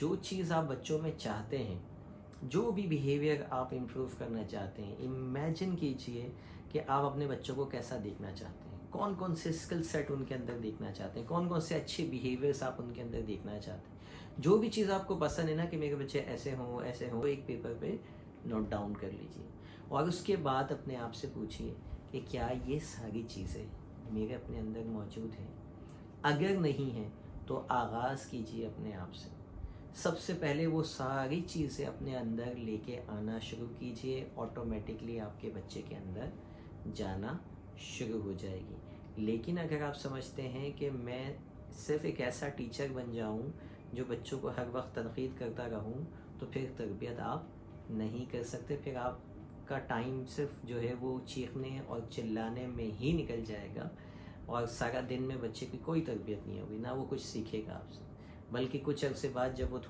जो चीज़ आप बच्चों में चाहते हैं, जो भी बिहेवियर आप इम्प्रूव करना चाहते हैं, इमेजिन कीजिए कि आप अपने बच्चों को कैसा देखना चाहते हैं, कौन कौन से स्किल सेट उनके अंदर देखना चाहते हैं, कौन कौन से अच्छे बिहेवियर्स आप उनके अंदर देखना चाहते हैं। जो भी चीज़ आपको पसंद है ना कि मेरे बच्चे ऐसे हों, एक पेपर पे नोट डाउन कर लीजिए और उसके बाद अपने आप से पूछिए कि क्या ये सारी चीज़ें मेरे अपने अंदर मौजूद हैं। अगर नहीं है तो आगाज़ कीजिए अपने आप से, सबसे पहले वो सारी चीज़ें अपने अंदर लेके आना शुरू कीजिए, ऑटोमेटिकली आपके बच्चे के अंदर जाना शुरू हो जाएगी। लेकिन अगर आप समझते हैं कि मैं सिर्फ़ एक ऐसा टीचर बन जाऊं जो बच्चों को हर वक्त तनकीद करता रहूं, तो फिर तरबियत आप नहीं कर सकते। फिर आपका टाइम सिर्फ जो है वो चीखने और चिल्लाने में ही निकल जाएगा और सारा दिन में बच्चे की कोई तरबियत नहीं होगी, ना वो कुछ सीखेगा आपसे। बल्कि कुछ अरसे बाद जब वो थोड़ा